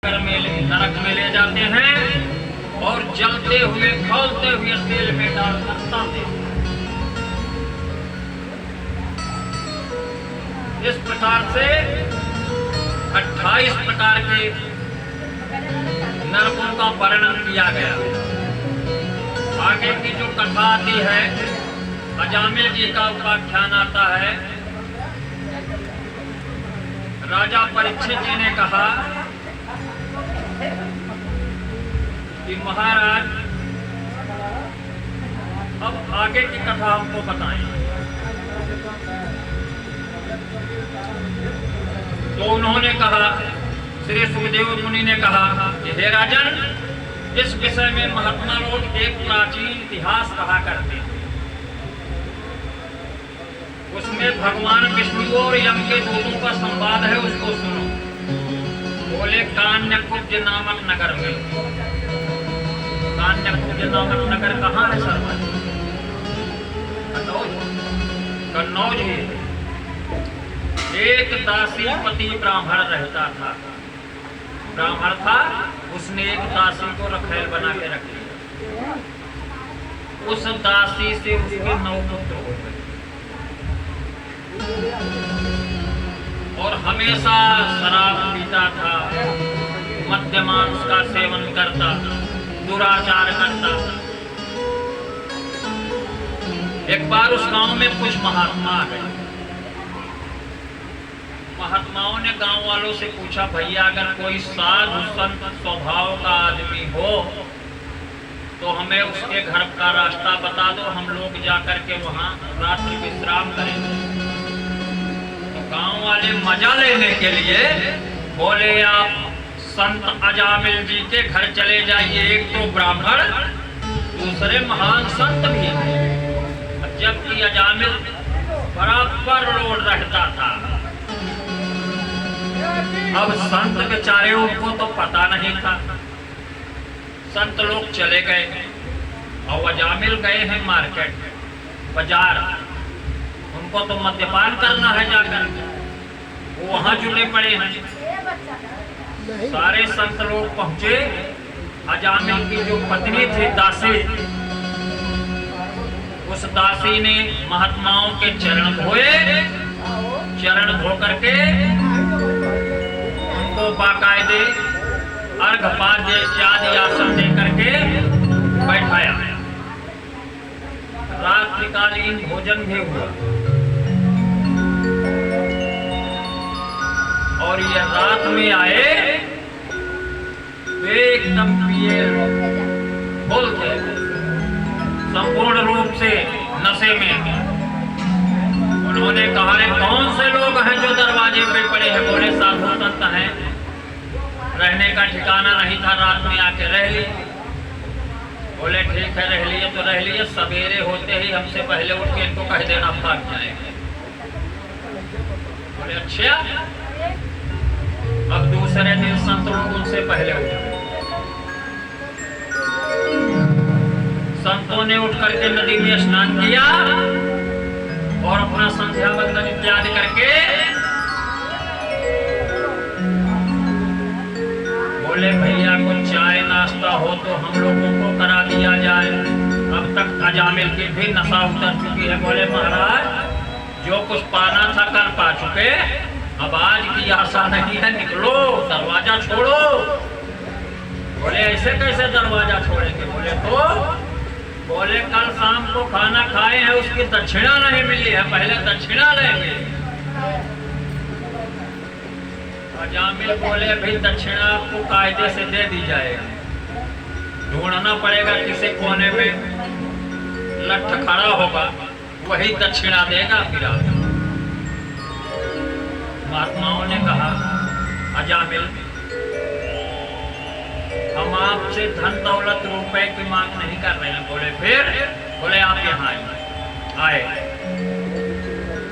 नरक में ले जाते हैं और जलते हुए खौलते हुए तेल में डालकर तलते हैं। इस प्रकार से 28 प्रकार के नरकों का वर्णन किया गया। आगे की जो कथा आती है, अजामिल जी का उपाख्यान आता है। राजा परीक्षित जी ने कहा कि महाराज अब आगे की कथा हमको बताएं। तो उन्होंने कहा, श्री सुखदेव मुनि ने कहा कि हे राजन, इस विषय में महात्मा लोग एक प्राचीन इतिहास कहा करते हैं। उसमें भगवान विष्णु और यम के दूतों का संवाद है, उसको सुनो। बोले कान्यकुब्ज नामक नगर में। कान्यकुब्ज नामक नगर कहाँ है सर? कन्नौज है। एक दासी पति ब्राह्मण रहता था। ब्राह्मण था, उसने एक दासी को रखैल बना के रख लिया। उस दासी से उसके 9 पुत्र हो गए और हमेशा शराब पीता था, मद्य मांस का सेवन करता, दुराचार करता था। एक बार उस गांव में कुछ महात्मा आ गए। महात्माओं ने गांव वालों से पूछा, भैया अगर कोई साधु संत स्वभाव का आदमी हो तो हमें उसके घर का रास्ता बता दो, हम लोग जाकर के वहां रात्रि विश्राम करेंगे। तो गांव वाले मजा लेने के लिए बोले, आप संत अजामिल जी के घर चले जाइए। एक तो ब्राह्मण, दूसरे महान संत भी हैं। जबकि अजामिल बराबर रोड रहता था। अब संत बेचारे, उनको तो पता नहीं था। संत लोग चले गए और अजामिल गए हैं मार्केट, बाजार। उनको तो मद्यपान करना है जाकर, वो वहां जुटे पड़े हैं। सारे संत लोग पहुंचे। अजामिल की जो पत्नी थी दासी, उस दासी ने महात्माओं के चरण धोए। चरण धो करके उनको बाकायदे अर्घपाद्य इत्यादि आसन दे करके बैठाया। रात्रिकालीन भोजन भी हुआ और ये रात में आए एकदम पिए फुल थे, संपूर्ण रूप से नशे में। उन्होंने कहा, कौन से लोग हैं जो दरवाजे पे पड़े हैं? बोले साधु संत हैं, रहने का ठिकाना नहीं था, रात में आके रह लिए। बोले ठीक है, रह लिए तो रह लिए, सवेरे होते ही हमसे पहले उठ के इनको कह देना भाग जाएंगे। बोले अच्छा। अब दूसरे दिन संत लोग उनसे पहले उठ गए। संतों ने उठ करके नदी में स्नान किया और अपना संध्या वंदन इत्यादि करके बोले, भैया कुछ चाय नाश्ता हो तो हम लोगों को करा दिया जाए। अब तक अजामिल की भी नशा उतर चुकी है। बोले महाराज, जो कुछ पाना था कल पा चुके, अब आज की आशा नहीं है, निकलो, दरवाजा छोड़ो। बोले ऐसे कैसे दरवाजा छोड़ेंगे? बोले कल शाम को खाना खाए हैं, उसकी दक्षिणा नहीं मिली है, पहले दक्षिणा लेंगे। अजामिल बोले, भाई दक्षिणा आपको कायदे से दे दी जाएगी, ढूंढना पड़ेगा किसी कोने में लठ खड़ा होगा, वही दक्षिणा देगा। फिर महात्माओं ने कहा, अजामिल हम आपसे धन दौलत रुपए की मांग नहीं कर रहे हैं। बोले फिर? बोले आप यहाँ आए।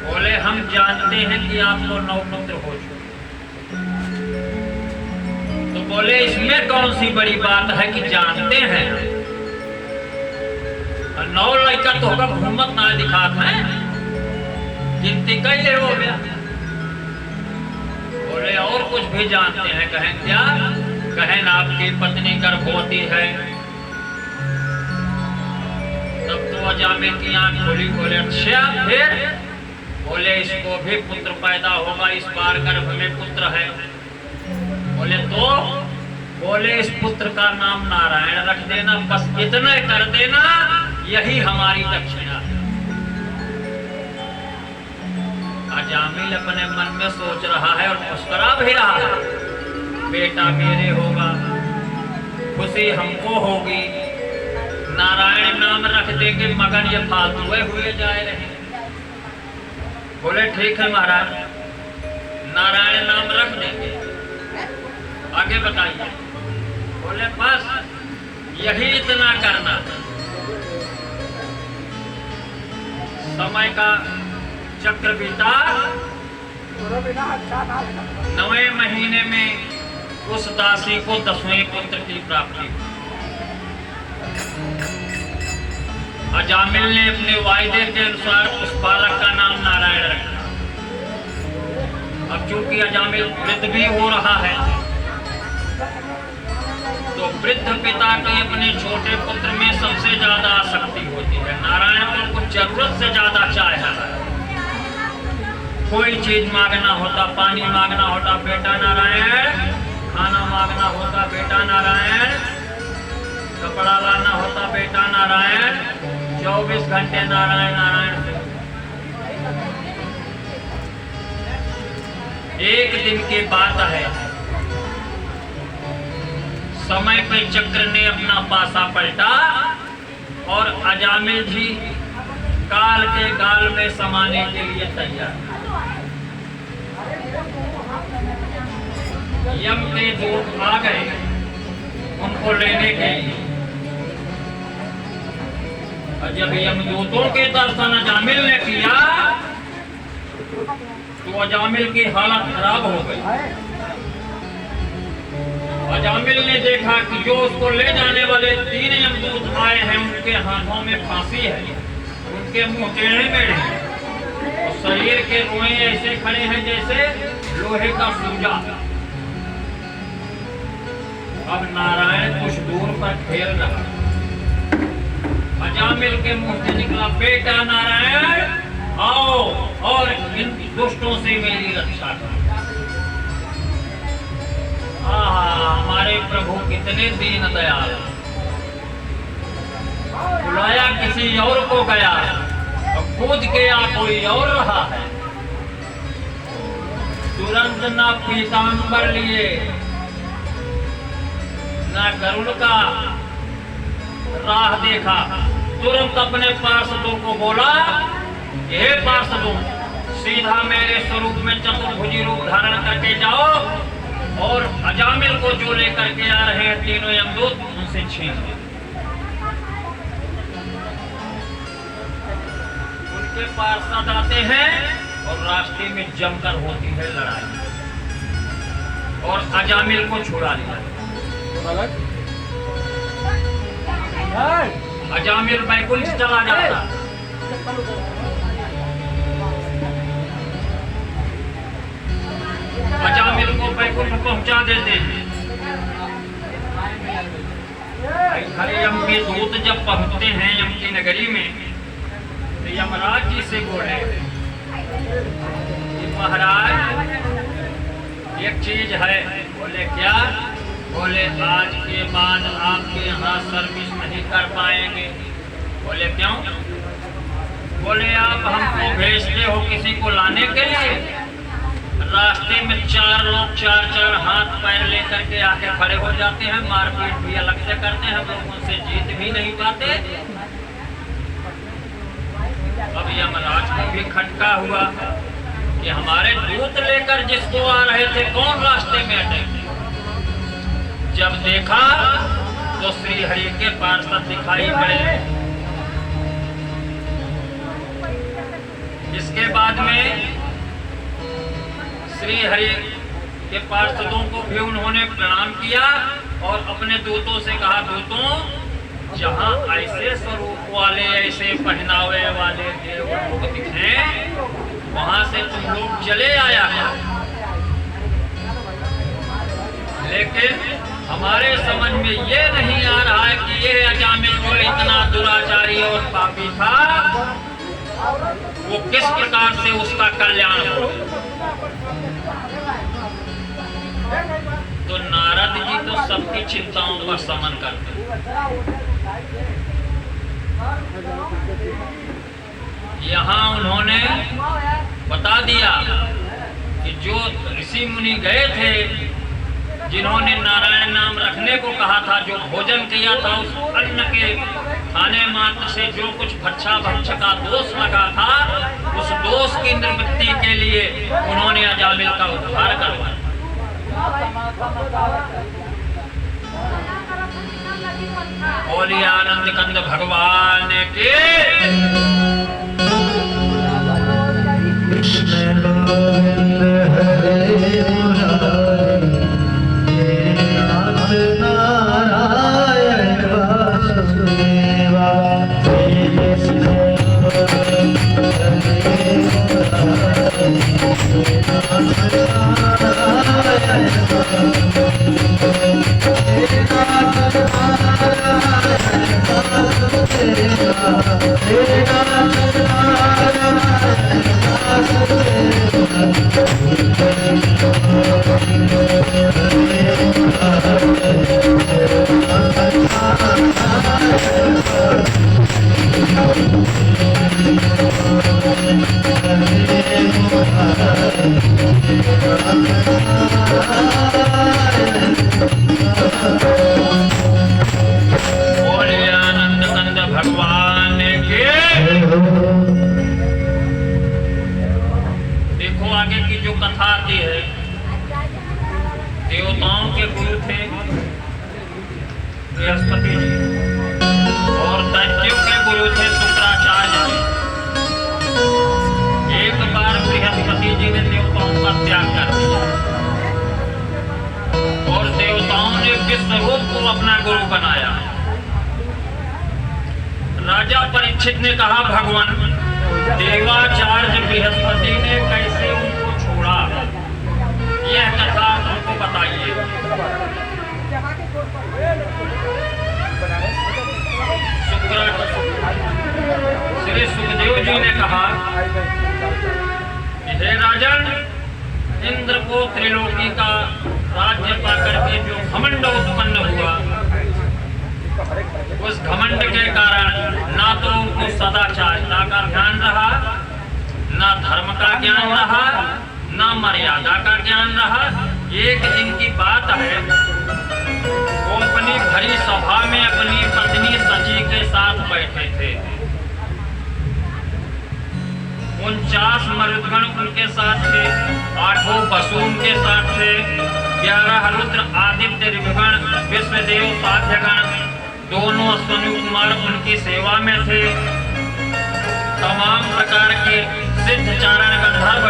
बोले हम जानते हैं कि आपको 9 पुत्र हो चुके। तो बोले इसमें कौन सी बड़ी बात है कि जानते हैं? 9 लड़का तो होगा, घूमत ना दिखाते हैं, गिनती कैसे हो गया? बोले और कुछ भी जानते हैं? कहें क्या? कहें आपकी पत्नी गर्भवती है। तब तो अजामिल की आंख खोली, बोले अच्छा फिर? बोले इसको भी पुत्र पैदा होगा, इस बार गर्भ में पुत्र है। बोले तो? बोले इस पुत्र का नाम नारायण रख देना, बस इतना कर देना, यही हमारी दक्षिणा है। अजामिल अपने मन में सोच रहा है और मुस्कुरा भी रहा है, बेटा मेरे होगा, खुशी हमको होगी, नारायण नाम रख देंगे, मगर ये फालतू हुए जाए रहे। बोले ठीक है महाराज, नारायण नाम रख देंगे, आगे बताइए। बोले बस यही इतना करना। समय का चक्र बीता, 9वें महीने में उस दासी को 10वें पुत्र की प्राप्ति। अजामिल ने अपने वायदे के अनुसार उस बालक का नाम नारायण रखा। अब चूंकि अजामिल वृद्ध भी हो रहा है, तो वृद्ध पिता की अपने छोटे पुत्र में सबसे ज्यादा आसक्ति होती है। नारायण को कुछ जरूरत से ज्यादा चाहे, कोई चीज मांगना होता, पानी मांगना होता, बेटा नारायण, खाना मांगना होता, बेटा नारायण, कपड़ा लाना होता, बेटा नारायण, 24 घंटे नारायण नारायण। एक दिन की बात है, समय पे चक्र ने अपना पासा पलटा और अजामिल जी काल के गाल में समाने के लिए तैयार। यम के दूत आ गए उनको लेने के लिए। जब यमदूतों के दर्शन अजामिल ने किया तो अजामिल की हालत खराब हो गई। अजामिल ने देखा कि जो उसको ले जाने वाले 3 यमदूत आए हैं, उनके हाथों में फांसी है, उनके मुंह टेढ़े मेढ़े हैं और शरीर के रोए ऐसे खड़े हैं जैसे लोहे का सूजा। अब नारायण कुछ दूर पर खेल रहा। अजामिल के मुंह से निकला, बेटा नारायण आओ और इन दुष्टों से मेरी रक्षा करो। हमारे प्रभु कितने दीन दयाल, बुलाया किसी और को गया और कूद के आ कोई और रहा है। तुरंत ना पीतांबर लिए, ना गरुड़ का राह देखा, तुरंत अपने पार्षदों को बोला, हे पार्षदों, सीधा मेरे स्वरूप में चतुर्भुजी रूप धारण करके जाओ और अजामिल को जो लेकर के आ रहे हैं 3 यमदूत, उनसे छीन लो। उनके पार्षद आते हैं और रास्ते में जमकर होती है लड़ाई और अजामिल को छुड़ा लिया। अजामिल बैकुंठ चला जाता। अजामिल को बैकुंठ पहुंचा देते हैं। हरे यम के दूत जब पहुंचते हैं यम की नगरी में, तो यमराज जी से बोले कि महाराज एक चीज है। बोले क्या? बोले आज के बाद आपके यहाँ सर्विस नहीं कर पाएंगे। बोले क्यों? बोले आप हमको भेजते हो किसी को लाने के लिए, रास्ते में 4 लोग 4 हाथ पैर लेकर के आके खड़े हो जाते हैं, मारपीट भी अलग से करते हैं, हम लोग उनसे जीत भी नहीं पाते। अब यमराज को भी खटका हुआ कि हमारे दूत लेकर जिसको आ रहे थे कौन रास्ते में अटके। जब देखा तो श्री हरि के पार्षद दिखाई पड़े। इसके बाद में श्री हरि के पार्षदों को भी उन्होंने प्रणाम किया और अपने दूतों से कहा, दूतों, जहां ऐसे स्वरूप वाले, ऐसे पहनावे वाले देव लोग दिखे, वहां से तुम लोग चले आया है। लेकिन हमारे समझ में ये नहीं आ रहा है कि ये अजामिल जो इतना दुराचारी और पापी था, वो किस प्रकार से उसका कल्याण हो। तो नारद जी तो सबकी चिंताओं का शमन करते। यहाँ उन्होंने बता दिया कि जो ऋषि मुनि गए थे, जिन्होंने नारायण नाम रखने को कहा था, जो भोजन किया था, उस अन्न के खाने मात्र से जो कुछ भक्षा भक्ष का दोष लगा था, उस दोष की निवृत्ति के लिए उन्होंने अजामिल का उद्धार करवाया। बोलिए आनंद कंद भगवान के। कृष्ण गोविंद हरे नारायण वासुदेवा। देवताओं के गुरु थे बृहस्पति जी, और दैत्यों के गुरु थे शुक्राचार्य जी। एक बार बृहस्पति जी ने देवताओं का त्याग कर दिया और देवताओं ने विश्वरूप को अपना गुरु बनाया। राजा परीक्षित ने कहा, भगवान देवाचार्य बृहस्पति ने कैसे उनको छोड़ा, यह कथा हमको बताइए। श्री सुखदेव जी ने कहा, हे राजन, इंद्र को त्रिलोकी का राज्य पाकर के जो घमंड उत्पन्न हुआ, उस घमंड के कारण ना तो उनको सदाचारिता का ज्ञान रहा, ना धर्म का ज्ञान रहा, ना मर्यादा का ज्ञान रहा। एक दिन की बात है, वो अपनी भरी सभा में अपनी पत्नी सची के साथ बैठे थे। 49 मरुदगण उनके साथ थे, 8 वसु उनके साथ थे, 11 रुद्र आदित्य ऋभुगण विश्वदेव साध्यगण, दोनों अश्वनी कुमार उनकी सेवा में थे। तमाम प्रकार के सिद्ध चारण गंधर्व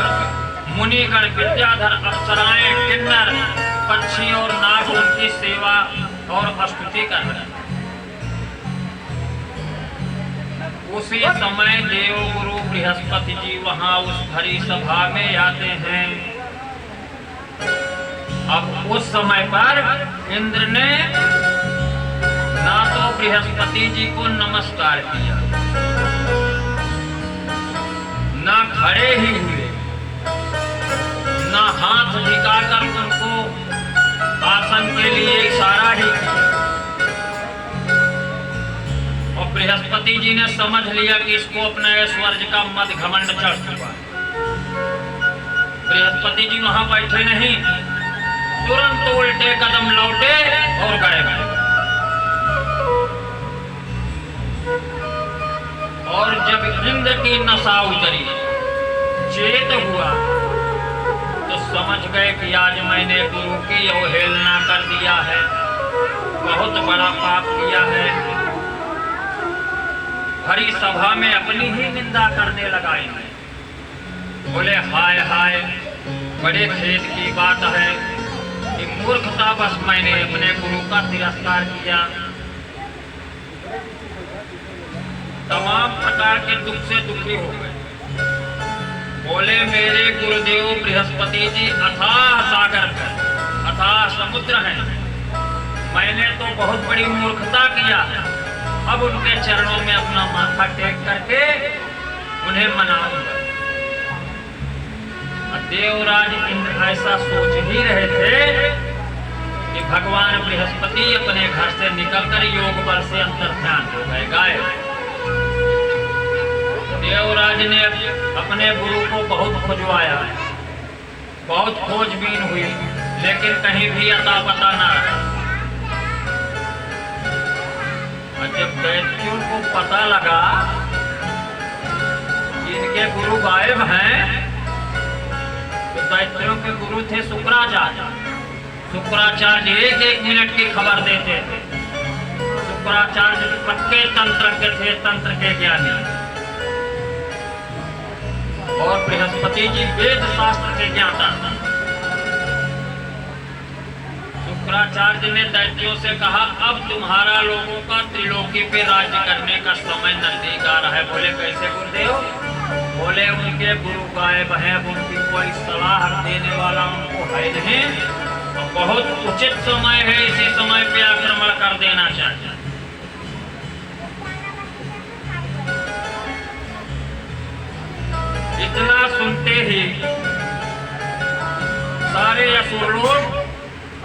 मुनिगण, विद्याधर, अप्सराएं, किन्नर, पक्षी और नाग उनकी सेवा और स्तुति कर रहे। उसी समय देव गुरु बृहस्पति जी वहां उस भरी सभा में आते हैं। अब उस समय पर इंद्र ने ना तो बृहस्पति जी को नमस्कार किया, ना खड़े ही हुए, ना हाथ दिखाकर उनको आसन के लिए इशारा ही किया। और बृहस्पति जी ने समझ लिया कि इसको अपना ऐश्वर्य का मद घमंड चढ़ चुका। बृहस्पति जी वहां बैठे नहीं, तुरंत उल्टे कदम लौटे और गए। और जब इंद्र की नशा उतरी, चेत हुआ, तो समझ गए कि आज मैंने गुरु की अवहेलना कर दिया है, बहुत बड़ा पाप किया है। हरी सभा में अपनी ही निंदा करने लगा। बोले, हाय हाय, बड़े खेद की बात है कि मूर्खता बस मैंने अपने गुरु का तिरस्कार किया। तमाम प्रकार के दुख से दुखी हो गए। बोले, मेरे गुरुदेव बृहस्पति जी अथाह सागर है, अथाह समुद्र हैं। मैंने तो बहुत बड़ी मूर्खता किया है। अब उनके चरणों में अपना माथा टेक करके उन्हें मनाऊंगा। देवराज इंद्र ऐसा सोच ही रहे थे कि भगवान बृहस्पति अपने घर से निकलकर योग बल से अंतर्ध्यान हो गए, गायब। देवराज ने अपने गुरु को बहुत खोजवाया, बहुत खोजबीन हुई, लेकिन कहीं भी अता पता ना रहा। और जब दैत्यों को पता लगा कि इनके गुरु गायब हैं, तो दैत्यों के गुरु थे शुक्राचार्य। शुक्राचार्य एक एक मिनट की खबर देते थे। शुक्राचार्य पक्के तंत्रज्ञ थे, तंत्र के ज्ञानी। और बृहस्पति जी वेद शास्त्र के ज्ञाता। शुक्राचार्य ने दैत्यों से कहा, अब तुम्हारा लोगों का त्रिलोकी पे राज्य करने का समय नजदीक आ रहा है। बोले कैसे गुरुदेव? बोले उनके गुरु गायब हैं, उनकी कोई सलाह देने वाला उनको है नहीं। बहुत उचित समय है, इसी समय पे आक्रमण कर देना चाहिए। इतना सुनते ही सारे असुर लोग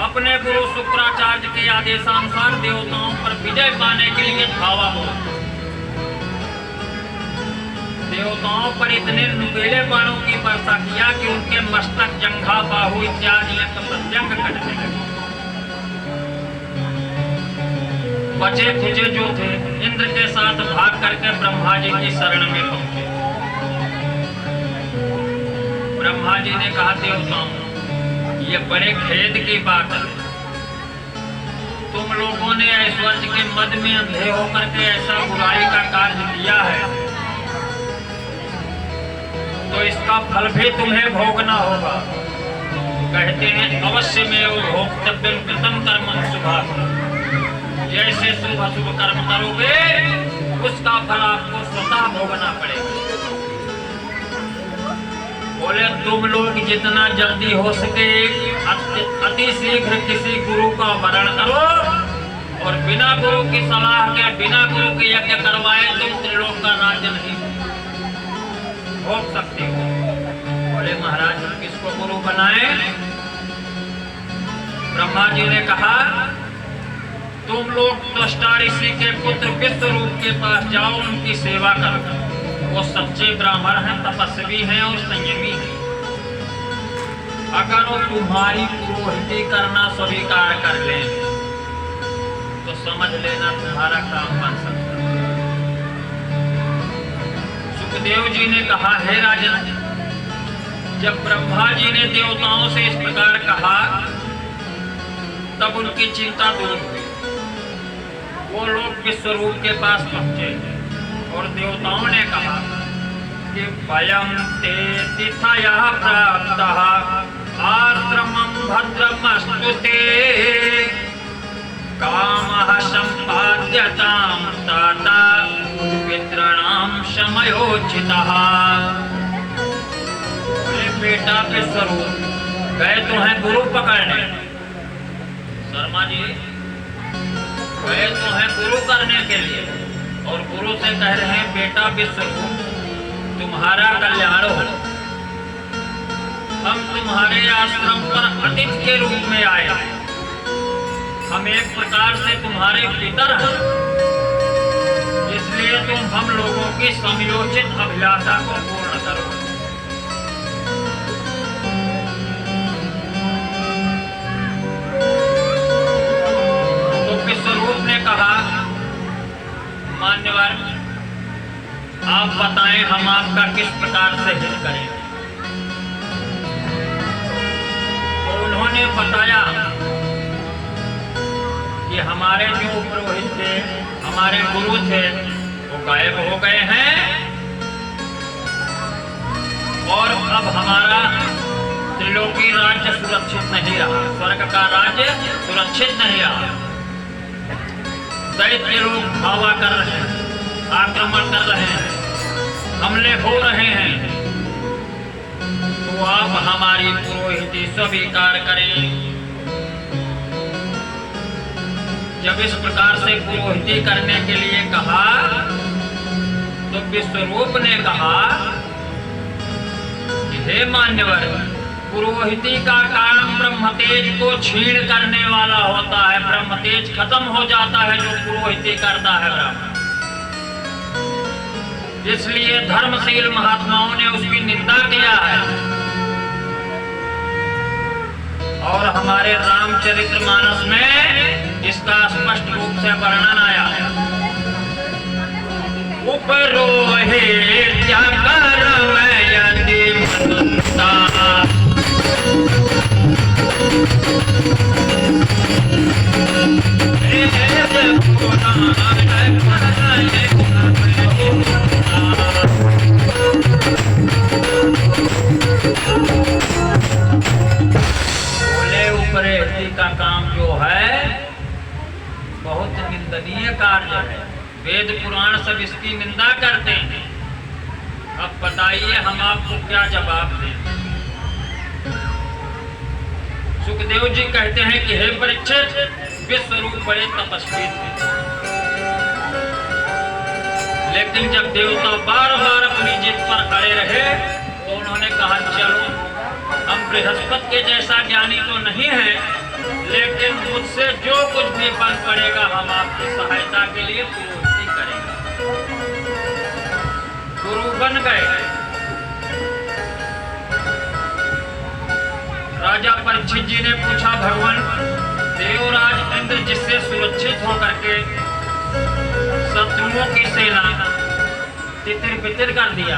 अपने गुरु शुक्राचार्य के आदेशानुसार देवताओं पर विजय पाने के लिए धावा हो। देवताओं पर इतने नुकीले बाणों की वर्षा किया कि उनके मस्तक, जंघा, बाहु इत्यादि प्रत्यंग कटने लगे। बचे खुचे जो थे इंद्र के साथ भाग करके ब्रह्मा जी की शरण में पहुंचे। ब्रह्मा जी ने कहा, देवताओं ये बड़े खेद की बात है, तुम लोगों ने ऐश्वर्य के मद में अंधे होकर के ऐसा बुराई का कार्य किया है, तो इसका फल भी तुम्हें भोगना होगा। कहते हैं अवश्य में वो भोक्तव्य कृतम कर्म शुभ। जैसे शुभ अशुभ कर्म करोगे उसका फल आपको स्वतः भोगना पड़ेगा। बोले तुम लोग जितना जल्दी हो सके अति शीघ्र किसी गुरु का वरण करो और बिना गुरु की सलाह के, बिना गुरु के यज्ञ करवाए तुम त्रिलोक का राज्य नहीं भोग सकते हो। बोले महाराज हम किसको गुरु बनाए? ब्रह्मा जी ने कहा, तुम लोग त्वष्टा ऋषि के पुत्र विश्वरूप के पास जाओ, उनकी सेवा करो। वो सच्चे ब्राह्मण हैं, तपस्वी हैं और संयमी हैं। अगर वो तुम्हारी पुरोहिती करना स्वीकार कर लें तो समझ लेना तुम्हारा काम बन सकता। सुखदेव जी ने कहा, हे राजन, जब ब्रह्मा जी ने देवताओं से इस प्रकार कहा तब उनकी चिंता दूर हुई। वो लोग विश्वरूप के पास पहुंचे और देवताओं ने कहा कि वयं ते तिथयः प्राप्तः आश्रमं भद्रमस्तु ते कामः सम्पाद्यतां ताता पितॄणां समयोचितः। बेटा विश्वरूप गए तो हैं गुरु पकड़ने, शर्मा जी गए तो हैं गुरु करने के लिए, और गुरु से कह रहे हैं बेटा विश्वरूप तुम्हारा कल्याण हो, हम तुम्हारे आश्रम पर अतिथि के रूप में आए हैं, हम एक प्रकार से तुम्हारे पितर हैं, इसलिए तुम हम लोगों की समयोचित अभिलाषा को पूर्ण करो। तो विश्वरूप ने कहा, मान्यवर आप बताएं हम आपका किस प्रकार से हित करें। तो उन्होंने बताया कि हमारे जो पुरोहित थे, हमारे गुरु थे, वो गायब हो गए हैं और अब हमारा त्रिलोकी राज्य सुरक्षित नहीं रहा, स्वर्ग का राज्य सुरक्षित नहीं रहा। दैत्य लोग धावा कर रहे हैं, आक्रमण कर रहे हैं, हमले हो रहे हैं, तो आप हमारी पुरोहिती स्वीकार करें जब इस प्रकार से पुरोहिती करने के लिए कहा तो विश्वरूप ने कहा कि हे मान्यवर, पुरोहिती का काम ब्रह्मतेज को छीण करने वाला होता है। ब्रह्मतेज खत्म हो जाता है जो पुरोहिती करता है ब्राह्मण। इसलिए धर्मशील महात्माओं ने उसकी निंदा किया है। और हमारे रामचरितमानस में इसका स्पष्ट रूप से वर्णन आया है। उपरोहित उपरेती का काम जो है बहुत निंदनीय कार्य है। वेद पुराण सब इसकी निंदा करते हैं। अब बताइए हम आपको क्या जवाब दें। सुखदेव जी कहते हैं कि हे परीक्षित, विश्वरूप बड़े तपस्वी थे, लेकिन जब देवता बार बार अपनी जिद पर अड़े रहे तो उन्होंने कहा चलो, हम बृहस्पति के जैसा ज्ञानी तो नहीं है, लेकिन मुझसे जो कुछ भी बन पड़ेगा हम आपकी सहायता के लिए पुरोहिती करेंगे। गुरु बन गए। राजा परीक्षित जी ने पूछा, भगवान, देवराज इंद्र जिससे सुरक्षित होकर के शत्रुओं की सेना तितिर बितिर कर दिया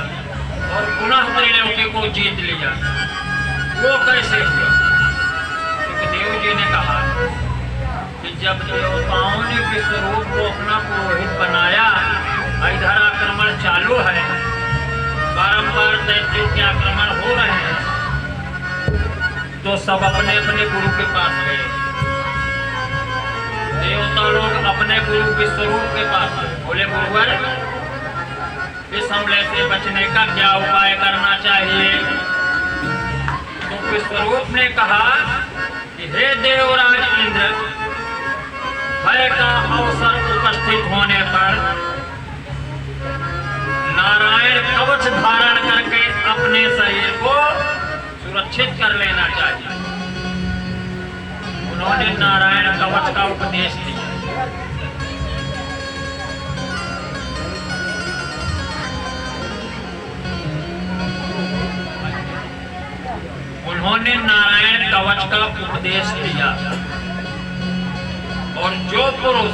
और पुनः त्रिलोकी को जीत लिया, वो कैसे हुआ? सुखदेव जी ने कहा कि जब देवताओं ने विश्वरूप को अपना पुरोहित बनाया, इधर आक्रमण चालू है, बारंबार दैत्यों के आक्रमण हो रहे हैं, तो सब अपने अपने गुरु के पास गए। देवता लोग अपने गुरु विश्वरूप के पास बोले, गुरुवर, इस हमले से बचने का क्या उपाय करना चाहिए? तो विश्वरूप ने कहा कि हे देवराज इंद्र, भय का अवसर उपस्थित होने पर नारायण कवच धारण करके अपने शरीर को सुरक्षित कर लेना चाहिए। उन्होंने नारायण कवच का उपदेश दिया। उन्होंने नारायण कवच का उपदेश दिया और जो पुरुष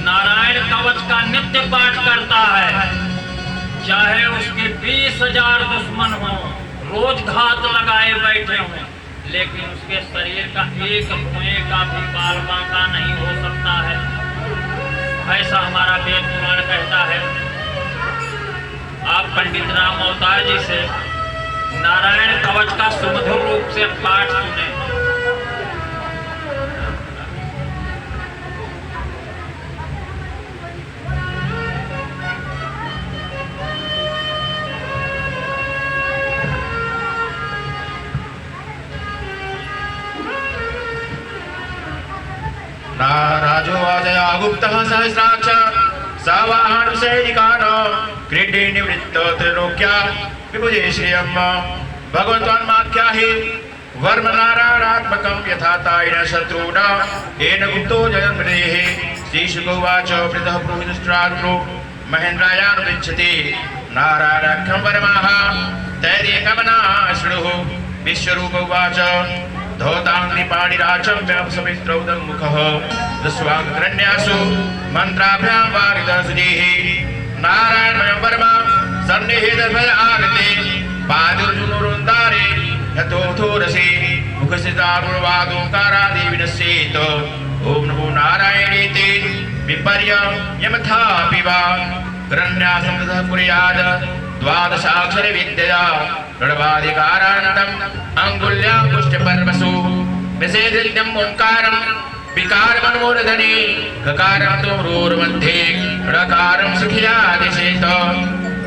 नारायण कवच का नित्य पाठ करता है, चाहे उसके 20,000 दुश्मन हो, रोज घात लगाए बैठे हों, लेकिन उसके शरीर का एक धुएं का भी बाल बांका नहीं हो सकता है। ऐसा हमारा वेद पुराण कहता है। आप पंडित राम अवतार जी से नारायण कवच का सुमधुर रूप से पाठ सुने। राजोवाचया गुप्तः सहस्राक्ष सवाहन सैनिकान् क्रीडे निवृत्त त्रिलोक्या विभुजे श्रियम् भगवन्माख्याहि वर्म नारायणात्मकं यथा तायिन शत्रुना येन गुप्तो जयन्द्रेः श्रीशुकोवाच पृथः पुरोहितस्त्रात्रो महेन्द्रायानुपृच्छति नारायणाख्यं परमाः तैर्यकमनाः शृणुः विश्वरूप उवाच धौताङ्घ्रिपाणिराचम्यसमित्रौदमुखः दस्वाङ्गरण्यासु मन्त्राभ्यां वारिदसुजीः नारायणमयं वर्मा सन्निहितभय आगते पादुर्जुनुरुन्दारे यतोऽथोरसि मुखस्थितारुर्वादोङ्कारादि विनश्येत् ॐ नमो नारायणेति विपर्ययमथापि वा करन्यासं ततः कुर्यात् द्वादशाक्षरविद्यया ऋणवादिकारान्तम् अङ्गुल्यां पुष्टपर्वसु विशेषितम् ओङ्कारं विकारमनोरधने ककारं तोरोर्मध्ये ऋकारं सुखियादिशेत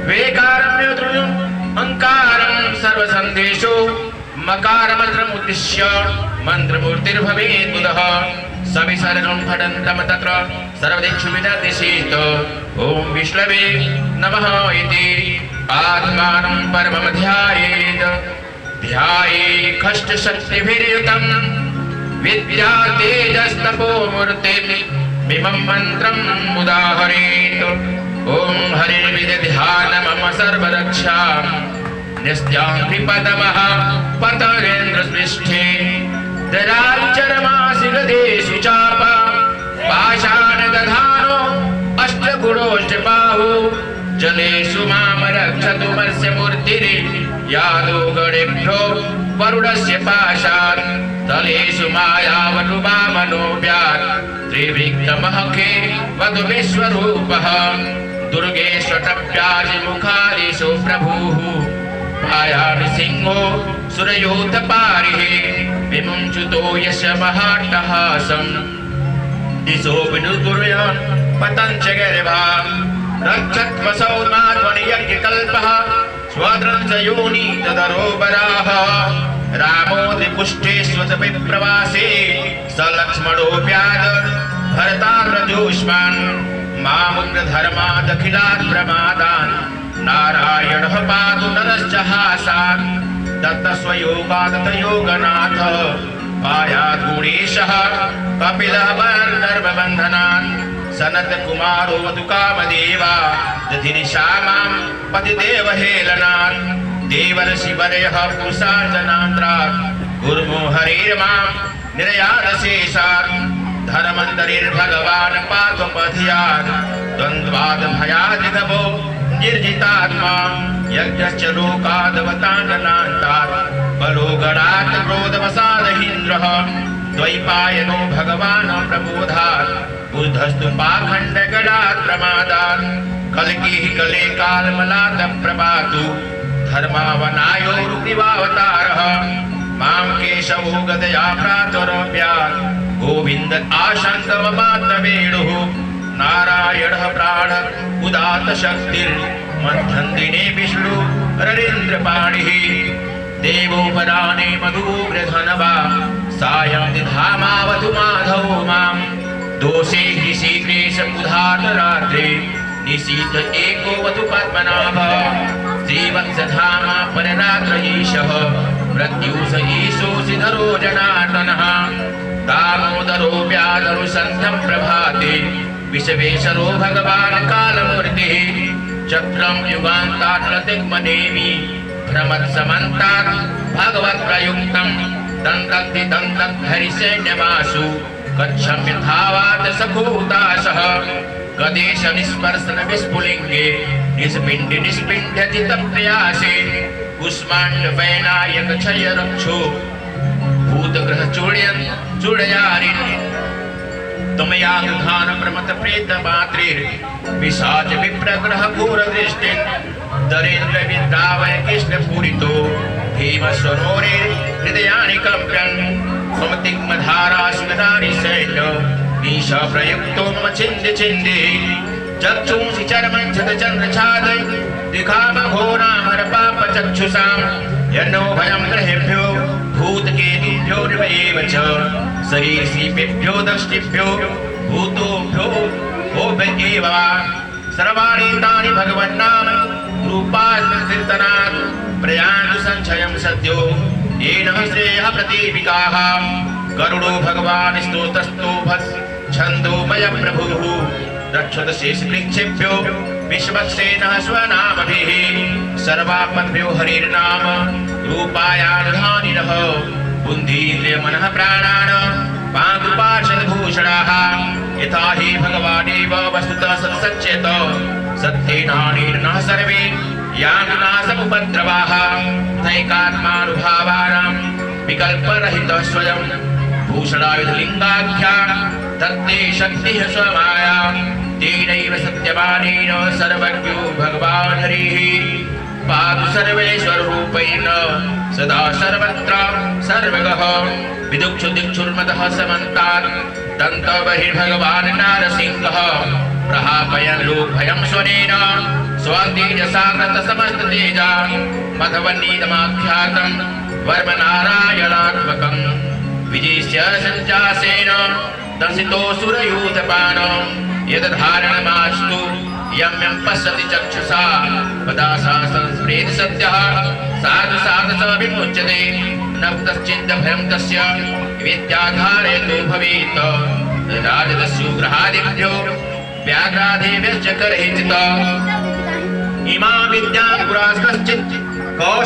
वेकारं योतृम् ओङ्कारं सर्वसन्देशो मकारमन्त्रमुद्दिश्य मन्त्रमूर्तिर्भवेत् बुधः सविसर्गं फटन्तं तत्र सर्वदिक्षु विदर्दिशेत ॐ विष्णवे नमः इति आत्मानं परमं ध्यायेत् ध्याये कष्टशक्तिभिर्युतं विद्या तेजस्तपोमूर्तिमिमं मन्त्रं उदाहरेत् ॐ हरिर्विदध्यानमम सर्वरक्षां निस्त्याङ्घ्रिपदमः पतरेन्द्रस्पृष्ठे दराचरमासिगदेषु चाप पाषाणदधानो अष्टगुणोष्टबाहु जलेषु मां रक्षतु मत्स्य मूर्तिर्यादो गणेभ्यो वरुणस्य पाशात् तलेषु मायावनु वामनो व्यात् त्रिविक्रमहखे वधु विश्वरूपः दुर्गेश्वटव्याजिमुखादिषु प्रभुः भायामि सिंहो सुरयोधपारिः विमुञ्चुतो यश महाट्टहासम् दिशो विनुगुर्यान् पतञ्च गर्भा रक्षत्वसौ माध्वनियज्ञकल्पः स्वद्रं च योनि तदरोबराः रामो त्रिपुष्टेष्वसविप्रवासे स लक्ष्मणोऽप्याद भरताग्रजोष्मान् मामुग्रधर्मादखिलात् प्रमादान् नारायणः पातु नरश्च हासात् दत्तस्वयोगादत योगनाथ पायात् गुणेशः कपिलः गन्धर्वबन्धनान् सनत्कुमारो वधु कामदेवा दधिनिशा मां पतिदेवहेलनान् देवर्षिवरयः पुरुषार्चनान्त्रात् गुरुमो हरेर्मां निर्यातशेषात् धर्मन्तरिर्भगवान् पार्थपथियात् द्वन्द्वाद् भयादिगमो निर्जितात्मा यज्ञश्च लोकादवतान्नान्तात् बलो गणात् क्रोधवसादहीन्द्रः द्वैपायनो भगवान् प्रबोधात् बुद्धस्तु पाखण्डगणात् प्रमादात् कल्किः कले कालमलात् प्रपातु धर्मावनायोरुग्रीवावतारः मां केशवो गदया प्रातुरव्यात् गोविन्द आशङ्कममात्तवेणुः नारायणः प्राण उदात्त शक्तिर्मध्यन्दिने विष्णु ररीन्द्रपाणिः देवोपराणे मधुग्रधनवा सायं दिधामावतु माधवो मां दोषे हि शीघ्रेश उदाररात्रे निशीथ एको वतु पद्मनाभ श्रीवत्सधामा पररात्रयीशः प्रत्यूष ईशोऽसिधरो जनार्दनः दामोदरो व्याधरो सन्ध्यं प्रभाते विश्वेशरो भगवान् कालमूर्तिः चक्रं युगान्तात्प्रतिग्मनेमि भ्रमत्समन्तात् भगवत्प्रयुक्तं दन्तग्निदन्तद्धरिसैन्यमाशु कच्छं यथावात् सखोताशः गदेशनिस्पर्शन विस्फुलिङ्गे निष्पिण्डि निष्पिण्ड्यति तत्प्रयासे कुष्माण्डवैनायक क्षय रक्षो भूतग्रह चूडयारिन् तमयागधान प्रमथ प्रेत मात्रेर पिशाच विप्रग्रह घोर दृष्टिन् दरेन्द्र विद्रावय कृष्ण पूरितो भीम स्वरोरे हृदयानि कंप्यन् समतिग्मधारा सुगदानि सैन्य नीश प्रयुक्तो मम छिन्दि छिन्दि चक्षुंसि चर्मञ्छद चन्द्रछादै दिखाम घोरामर पाप चक्षुषां यन्नो भयं ग्रहेभ्यो भूतकेतुभ्यो नृभ्येव च सरीसृपेभ्यो दष्टिभ्यो भूतोभ्यो भोभ्येव सर्वाणि तानि भगवन्नाम रूपाकीर्तनात् प्रयान्तु संशयं सद्यो येन श्रेयः प्रदीपिकाः करुणो भगवान् स्तोतस्तोभस् छन्दोमय प्रभुः रक्षत शेषवृक्षेभ्यो विश्वक्सेनः स्वनामभिः सर्वात्मभ्यो हरिर्नाम रूपायानुधानिनः बुद्धीन्द्रिय मनः प्राणान् पादुपार्षदभूषणाः यथा हि भगवानेव वस्तुतः सत्सच्येत सत्येनानेन सर्वे यान्तु नाशमुपद्रवाः तैकात्मानुभावानां विकल्परहितः स्वयं भूषणायुधलिङ्गाख्या तत्ते शक्तिः स्वमाया तेनैव सत्यवानेन सर्वज्ञो भगवान् हरिः पातु सर्वेश्वररूपेण सदा सर्वत्र सर्वगः विदुक्षु दिक्षुर्मदः समन्तात् दन्तबहिर्भगवान् नारसिंहः प्रहापयन् लोकभयं स्वनेन स्वतेजसा समस्ततेजा मघवन्नीतमाख्यातं वर्मनारायणात्मकं विजयस्य सञ्जासेन दर्शितोऽसुरयूथपानो यद्धारणमास्तु यं यं पश्यति चक्षुषा पदा सा संस्मृत सत्यः साधु साधु स विमुच्यते न कुतश्चित् भयं तस्य विद्याधारे तु भवेत् राजदस्युग्रहादिभ्यो व्याघ्रादेव्यश्च करहिचित इमा विद्यां पुरास्कश्चित्